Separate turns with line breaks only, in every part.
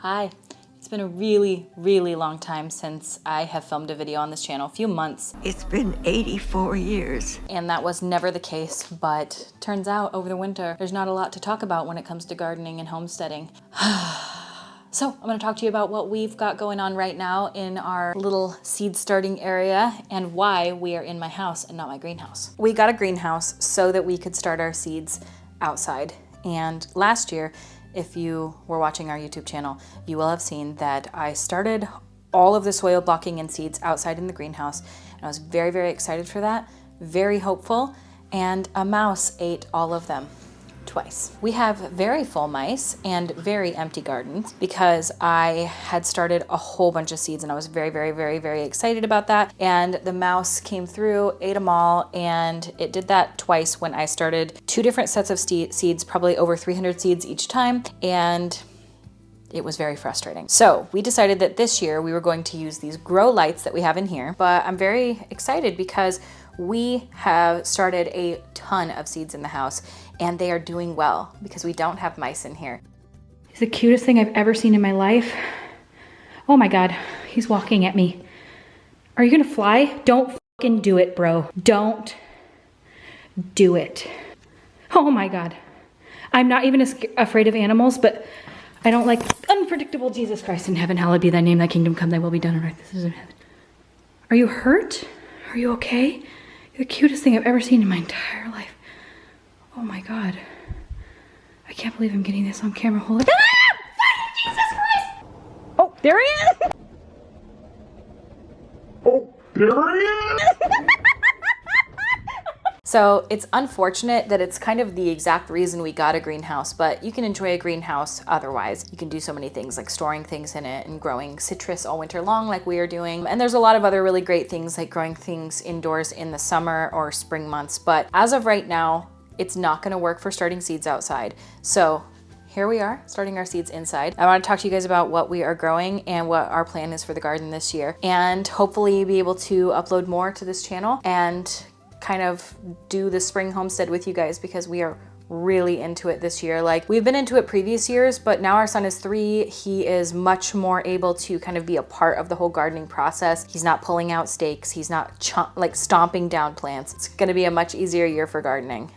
Hi. It's been a really, really long time since I have filmed a video on this channel, a few months.
It's been 84 years.
And that was never the case, but turns out over the winter, there's not a lot to talk about when it comes to gardening and homesteading. So I'm gonna talk to you about what we've got going on right now in our little seed starting area and why we are in my house and not my greenhouse. We got a greenhouse so that we could start our seeds outside. And last year, if you were watching our YouTube channel, you will have seen that I started all of the soil blocking and seeds outside in the greenhouse. And I was very, very excited for that, very hopeful, and a mouse ate all of them. Twice. We have very full mice and very empty gardens because I had started a whole bunch of seeds and I was very, very, very, very excited about that. And the mouse came through, ate them all, and it did that twice when I started 2 different sets of seeds, probably over 300 seeds each time, and it was very frustrating. So we decided that this year we were going to use these grow lights that we have in here, but I'm very excited because we have started a ton of seeds in the house and they are doing well because we don't have mice in here.
He's the cutest thing I've ever seen in my life. Oh my God, he's walking at me. Are you gonna fly? Don't fucking do it, bro. Don't do it. Oh my God. I'm not even afraid of animals, but I don't like unpredictable. Jesus Christ in heaven, hallowed be thy name, thy kingdom come, thy will be done on earth as it is in heaven. Are you hurt? Are you okay? You're the cutest thing I've ever seen in my entire life. Oh my God. I can't believe I'm getting this on camera. Hold it. Ah! Jesus Christ! Oh, there he is!
Oh, there he is!
So it's unfortunate that it's kind of the exact reason we got a greenhouse, but you can enjoy a greenhouse otherwise. You can do so many things like storing things in it and growing citrus all winter long like we are doing. And there's a lot of other really great things like growing things indoors in the summer or spring months. But as of right now, it's not gonna work for starting seeds outside. So here we are, starting our seeds inside. I want to talk to you guys about what we are growing and what our plan is for the garden this year, and hopefully be able to upload more to this channel and kind of do the spring homestead with you guys because we are really into it this year. Like, we've been into it previous years, but now our son is 3. He is much more able to kind of be a part of the whole gardening process. He's not pulling out stakes. He's not like stomping down plants. It's gonna be a much easier year for gardening,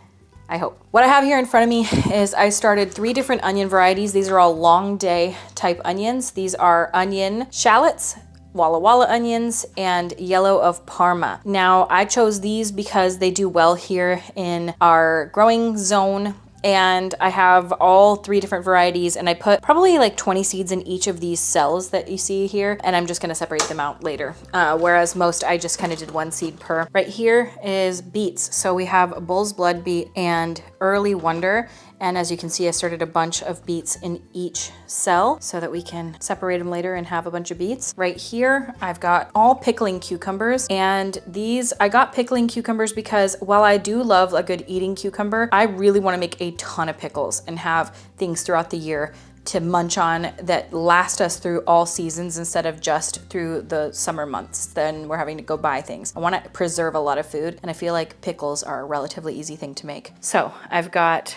I hope. What I have here in front of me is I started 3 different onion varieties. These are all long day type onions. These are onion shallots, Walla Walla onions, and yellow of Parma. Now, I chose these because they do well here in our growing zone, and I have all 3 different varieties, and I put probably like 20 seeds in each of these cells that you see here, and I'm just gonna separate them out later. Whereas most, I just kind of did 1 seed per. Right here is beets. So we have Bull's Blood beet and Early Wonder. And as you can see, I started a bunch of beets in each cell so that we can separate them later and have a bunch of beets. Right here, I've got all pickling cucumbers. And these, I got pickling cucumbers because while I do love a good eating cucumber, I really want to make a ton of pickles and have things throughout the year to munch on that last us through all seasons instead of just through the summer months. Then we're having to go buy things. I want to preserve a lot of food, and I feel like pickles are a relatively easy thing to make. So I've got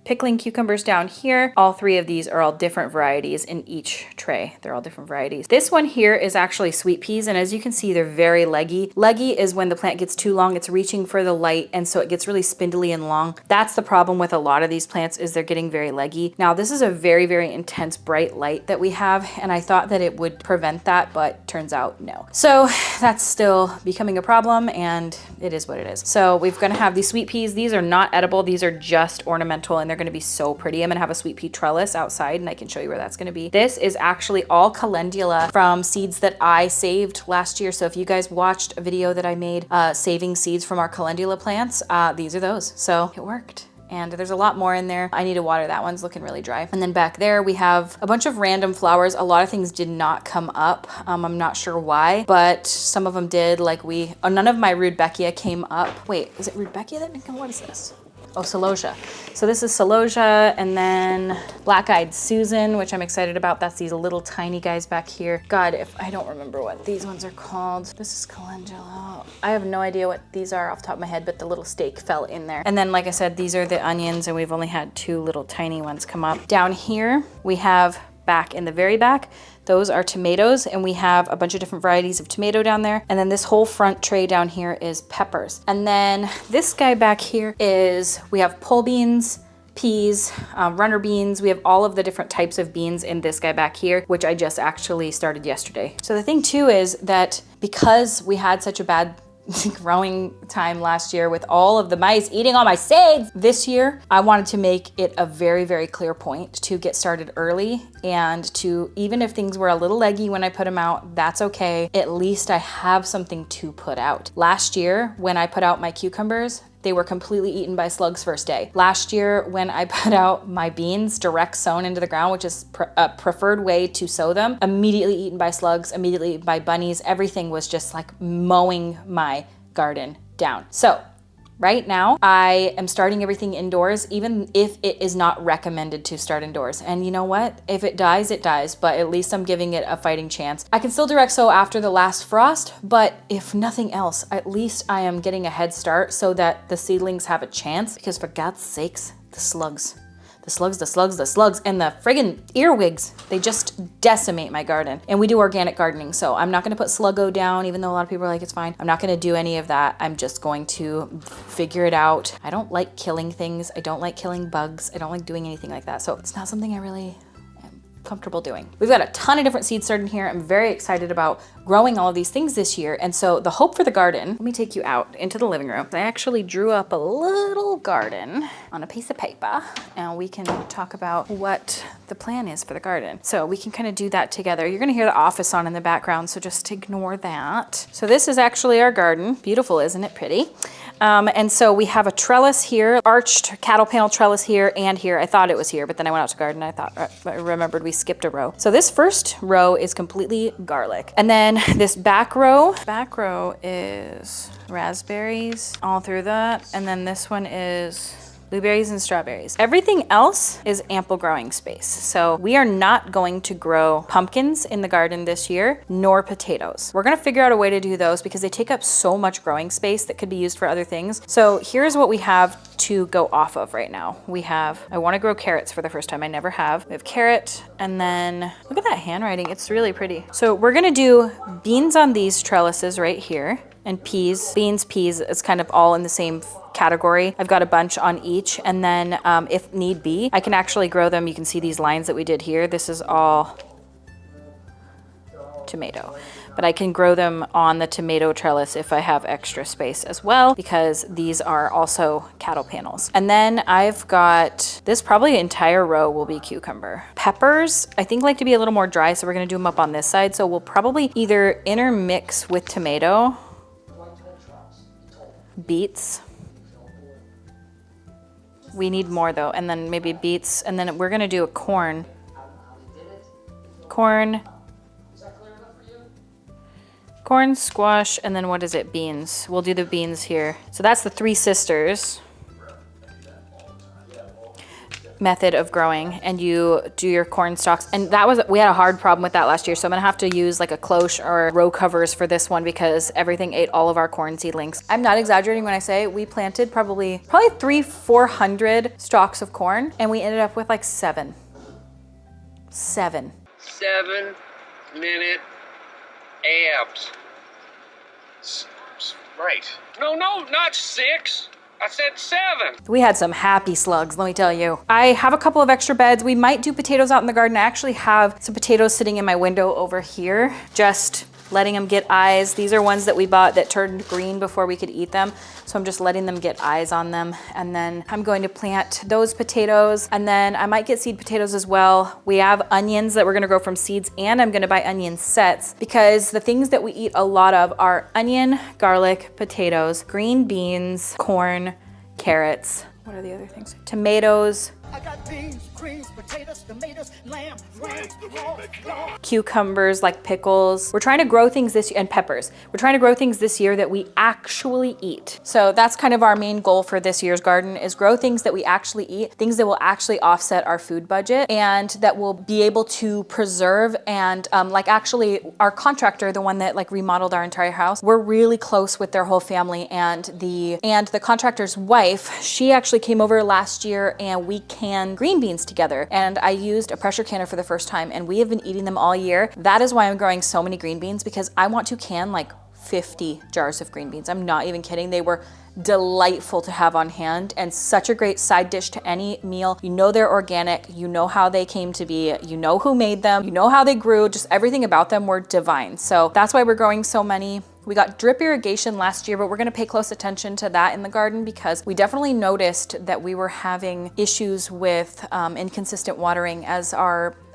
pickling cucumbers down here. All 3 of these are all different varieties in each tray. They're all different varieties. This one here is actually sweet peas, and as you can see, they're very leggy. Leggy is when the plant gets too long, it's reaching for the light, and so it gets really spindly and long. That's the problem with a lot of these plants, is they're getting very leggy. Now, this is a very, very intense bright light that we have, and I thought that it would prevent that, but turns out no. So that's still becoming a problem, and it is what it is. So we're gonna have these sweet peas. These are not edible. These are just ornamental, and they're gonna be so pretty. I'm gonna have a sweet pea trellis outside, and I can show you where that's gonna be. This is actually all calendula from seeds that I saved last year. So if you guys watched a video that I made saving seeds from our calendula plants, these are those. So it worked. And there's a lot more in there. I need to water that. One's looking really dry. And then back there we have a bunch of random flowers. A lot of things did not come up. I'm not sure why, but some of them did. Like none of my Rudbeckia came up. Wait, is it Rudbeckia that didn't come? What is this? Oh, Celosia. So this is Celosia, and then Black-Eyed Susan, which I'm excited about. That's these little tiny guys back here. God, if I don't remember what these ones are called. This is calendula. I have no idea what these are off the top of my head, but the little stake fell in there. And then, like I said, these are the onions, and we've only had 2 little tiny ones come up. Down here, we have back in the very back, those are tomatoes, and we have a bunch of different varieties of tomato down there. And then this whole front tray down here is peppers. And then this guy back here is, we have pole beans, peas, runner beans. We have all of the different types of beans in this guy back here, which I just actually started yesterday. So the thing too is that because we had such a bad growing time last year with all of the mice eating all my seeds, this year I wanted to make it a very, very clear point to get started early, and to, even if things were a little leggy when I put them out, that's okay. At least I have something to put out. Last year when I put out my cucumbers, they were completely eaten by slugs first day. Last year, when I put out my beans direct sown into the ground, which is a preferred way to sow them, immediately eaten by slugs, immediately eaten by bunnies. Everything was just like mowing my garden down. So right now, I am starting everything indoors, even if it is not recommended to start indoors. And you know what? If it dies, it dies, but at least I'm giving it a fighting chance. I can still direct sow after the last frost, but if nothing else, at least I am getting a head start so that the seedlings have a chance, because for God's sakes, the slugs, and the friggin' earwigs, they just decimate my garden. And we do organic gardening, so I'm not gonna put Sluggo down, even though a lot of people are like, it's fine. I'm not gonna do any of that. I'm just going to figure it out. I don't like killing things. I don't like killing bugs. I don't like doing anything like that. So it's not something I really am comfortable doing. We've got a ton of different seeds started here. I'm very excited about growing all of these things this year. And so the hope for the garden, let me take you out into the living room. I actually drew up a little garden on a piece of paper, and we can talk about what the plan is for the garden. So we can kind of do that together. You're gonna hear the office on in the background, so just ignore that. So this is actually our garden. Beautiful, isn't it pretty? And so we have a trellis here, arched cattle panel trellis here and here. I thought it was here, but then I went out to garden. I remembered we skipped a row. So this first row is completely garlic. And then this back row is raspberries all through that. And then this one is blueberries and strawberries. Everything else is ample growing space. So we are not going to grow pumpkins in the garden this year, nor potatoes. We're gonna figure out a way to do those because they take up so much growing space that could be used for other things. So here's what we have to go off of right now. I wanna grow carrots for the first time. I never have. We have carrot, and then look at that handwriting. It's really pretty. So we're gonna do beans on these trellises right here, and peas, peas, it's kind of all in the same category. I've got a bunch on each, and then if need be, I can actually grow them. You can see these lines that we did here. This is all tomato, but I can grow them on the tomato trellis if I have extra space as well, because these are also cattle panels. And then I've got this, probably entire row will be cucumber. Peppers, I think, like to be a little more dry, so we're gonna do them up on this side. So we'll probably either intermix with tomato, beets. We need more though, and then maybe beets, and then we're gonna do a corn, squash, and then what is it? Beans. We'll do the beans here. So that's the Three Sisters method of growing, and you do your corn stalks. And we had a hard problem with that last year, so I'm gonna have to use like a cloche or row covers for this one because everything ate all of our corn seedlings. I'm not exaggerating when I say we planted probably 300-400 stalks of corn, and we ended up with like 7
7-minute abs. Right. No, not 6. I said 7.
We had some happy slugs, let me tell you. I have a couple of extra beds. We might do potatoes out in the garden. I actually have some potatoes sitting in my window over here, just letting them get eyes. These are ones that we bought that turned green before we could eat them. So I'm just letting them get eyes on them. And then I'm going to plant those potatoes, and then I might get seed potatoes as well. We have onions that we're gonna grow from seeds, and I'm gonna buy onion sets because the things that we eat a lot of are onion, garlic, potatoes, green beans, corn, carrots. What are the other things? Tomatoes.
I got beans, greens, potatoes, tomatoes, lamb,
cucumbers, like pickles. We're trying to grow things this year, and peppers. We're trying to grow things this year that we actually eat. So that's kind of our main goal for this year's garden, is grow things that we actually eat, things that will actually offset our food budget, and that will be able to preserve. And like actually our contractor, the one that like remodeled our entire house, we're really close with their whole family, and the contractor's wife, she actually came over last year, and we came can green beans together. And I used a pressure canner for the first time, and we have been eating them all year. That is why I'm growing so many green beans, because I want to can like 50 jars of green beans. I'm not even kidding. They were delightful to have on hand and such a great side dish to any meal. You know they're organic, you know how they came to be, you know who made them, you know how they grew, just everything about them were divine. So that's why we're growing so many. We got drip irrigation last year, but we're gonna pay close attention to that in the garden because we definitely noticed that we were having issues with inconsistent watering as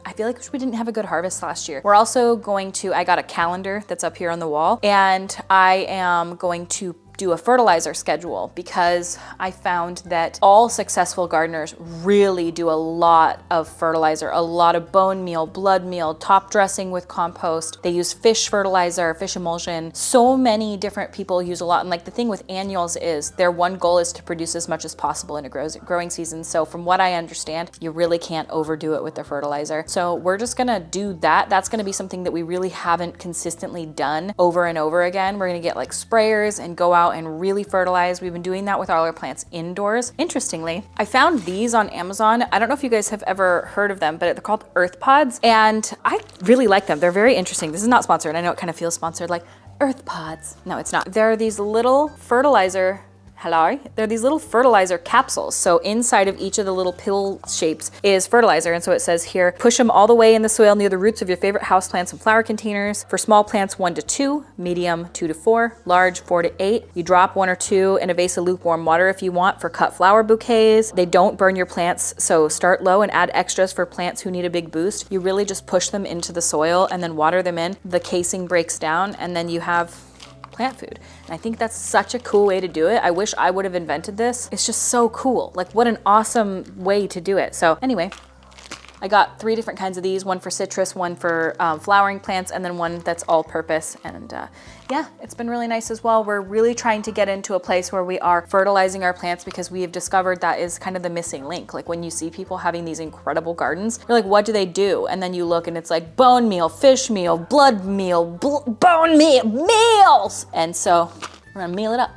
I feel like we didn't have a good harvest last year. We're also I got a calendar that's up here on the wall, and I am going to do a fertilizer schedule because I found that all successful gardeners really do a lot of fertilizer, a lot of bone meal, blood meal, top dressing with compost. They use fish fertilizer, fish emulsion. So many different people use a lot. And like the thing with annuals is their one goal is to produce as much as possible in a growing season. So from what I understand, you really can't overdo it with the fertilizer. So we're just gonna do that. That's gonna be something that we really haven't consistently done over and over again. We're gonna get like sprayers and go out and really fertilize. We've been doing that with all our plants indoors. Interestingly, I found these on Amazon. I don't know if you guys have ever heard of them, but they're called Earth Pods, and I really like them. They're very interesting. This is not sponsored. I know it kind of feels sponsored, like Earth Pods. No, it's not. There are these little fertilizer They're these little fertilizer capsules. So inside of each of the little pill shapes is fertilizer. And so it says here, push them all the way in the soil near the roots of your favorite houseplants and flower containers. For small plants, 1 to 2, medium 2 to 4, large 4 to 8. You drop 1 or 2 in a vase of lukewarm water if you want for cut flower bouquets. They don't burn your plants, so start low and add extras for plants who need a big boost. You really just push them into the soil and then water them in. The casing breaks down and then you have plant food. And I think that's such a cool way to do it. I wish I would have invented this. It's just so cool. Like, what an awesome way to do it. So anyway, I got 3 different kinds of these, one for citrus, one for flowering plants, and then one that's all purpose. And yeah, it's been really nice as well. We're really trying to get into a place where we are fertilizing our plants because we have discovered that is kind of the missing link. Like when you see people having these incredible gardens, you're like, what do they do? And then you look and it's like bone meal, fish meal, blood meal, bone meal, meals. And so we're gonna meal it up.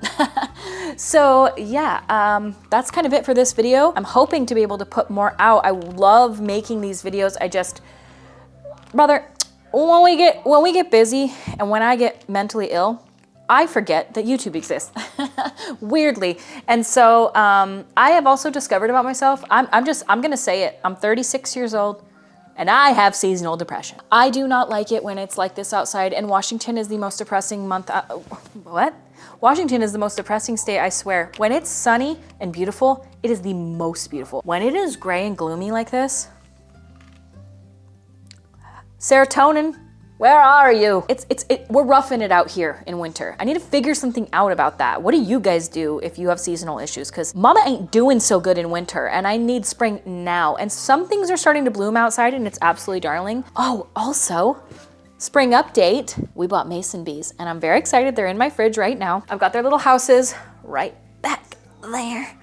So yeah, that's kind of it for this video. I'm hoping to be able to put more out. I love making these videos. Brother, when we get busy and when I get mentally ill, I forget that YouTube exists, weirdly. And so I have also discovered about myself, I'm gonna say it, I'm 36 years old, and I have seasonal depression. I do not like it when it's like this outside, and Washington is the most depressing month. Washington is the most depressing state, I swear. When it's sunny and beautiful, it is the most beautiful. When it is gray and gloomy like this, serotonin, where are you? We're roughing it out here in winter. I need to figure something out about that. What do you guys do if you have seasonal issues? Because mama ain't doing so good in winter and I need spring now. And some things are starting to bloom outside and it's absolutely darling. Oh, also, spring update, we bought mason bees and I'm very excited. They're in my fridge right now. I've got their little houses right back there.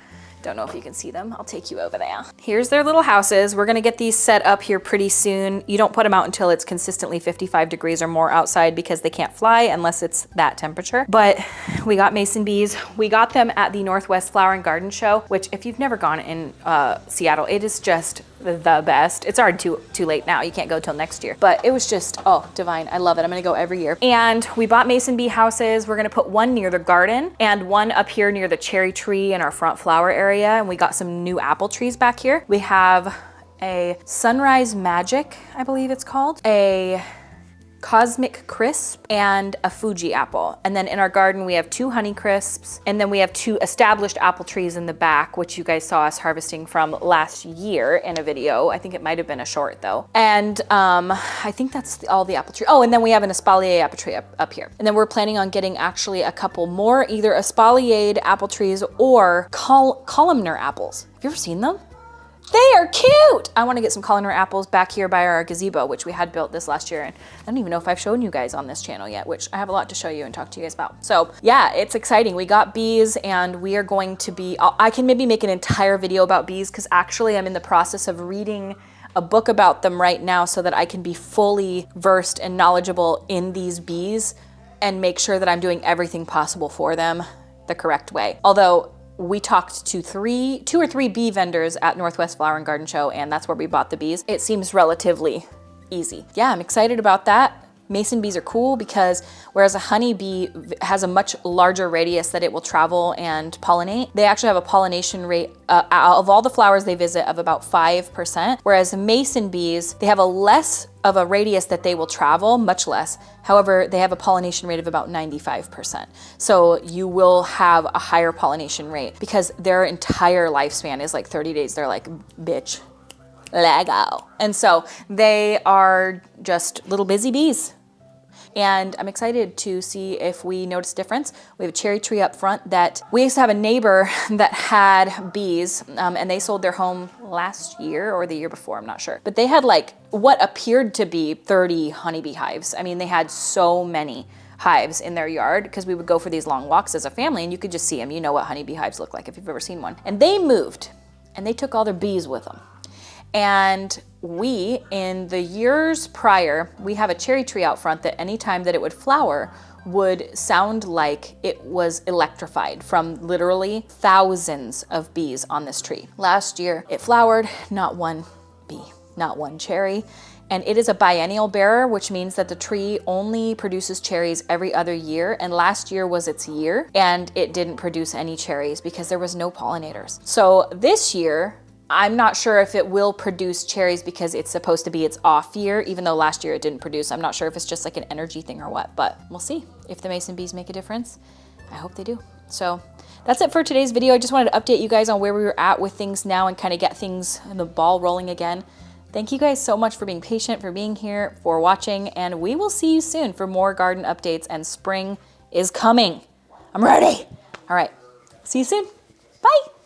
Don't know if you can see them. I'll take you over there. Here's their little houses. We're gonna get these set up here pretty soon. You don't put them out until it's consistently 55 degrees or more outside because they can't fly unless it's that temperature. But we got mason bees. We got them at the Northwest Flower and Garden Show, which if you've never gone in Seattle, it is just the best. It's already too late now. You can't go till next year. But it was just, oh, divine. I love it. I'm gonna go every year. And we bought mason bee houses. We're gonna put one near the garden and one up here near the cherry tree in our front flower area. And we got some new apple trees back here. We have a Sunrise Magic, I believe it's called, a Cosmic Crisp, and a Fuji apple. And then in our garden, we have 2 Honey Crisps, and then we have 2 established apple trees in the back, which you guys saw us harvesting from last year in a video. I think it might have been a short though. And I think that's all the apple tree. Oh, and then we have an espalier apple tree up here. And then we're planning on getting actually a couple more, either espaliered apple trees or columnar apples. Have you ever seen them? They are cute! I want to get some columnar apples back here by our gazebo, which we had built this last year. And I don't even know if I've shown you guys on this channel yet, which I have a lot to show you and talk to you guys about. So yeah, it's exciting. We got bees and we are going to be, I can maybe make an entire video about bees because actually I'm in the process of reading a book about them right now so that I can be fully versed and knowledgeable in these bees and make sure that I'm doing everything possible for them the correct way. Although, we talked to two or three bee vendors at Northwest Flower and Garden Show, and that's where we bought the bees. It seems relatively easy. Yeah, I'm excited about that. Mason bees are cool because whereas a honeybee has a much larger radius that it will travel and pollinate, they actually have a pollination rate of all the flowers they visit of about 5%, whereas mason bees, they have a less of a radius that they will travel, much less. However, they have a pollination rate of about 95%. So you will have a higher pollination rate because their entire lifespan is like 30 days. They're like, bitch, Lego. And so they are just little busy bees. And I'm excited to see if we notice a difference. We have a cherry tree up front that we used to have a neighbor that had bees, and they sold their home last year or the year before, I'm not sure. But they had like what appeared to be 30 honeybee hives. I mean, they had so many hives in their yard because we would go for these long walks as a family and you could just see them. You know what honeybee hives look like if you've ever seen one. And they moved and they took all their bees with them. And we, in the years prior, we have a cherry tree out front that anytime that it would flower would sound like it was electrified from literally thousands of bees on this tree. Last year, it flowered, not one bee, not one cherry. And it is a biennial bearer, which means that the tree only produces cherries every other year. And last year was its year, and it didn't produce any cherries because there was no pollinators. So this year, I'm not sure if it will produce cherries because it's supposed to be its off year, even though last year it didn't produce. I'm not sure if it's just like an energy thing or what, but we'll see if the mason bees make a difference. I hope they do. So that's it for today's video. I just wanted to update you guys on where we were at with things now and kind of get things, the ball rolling again. Thank you guys so much for being patient, for being here, for watching, and we will see you soon for more garden updates, and spring is coming. I'm ready. All right, see you soon. Bye.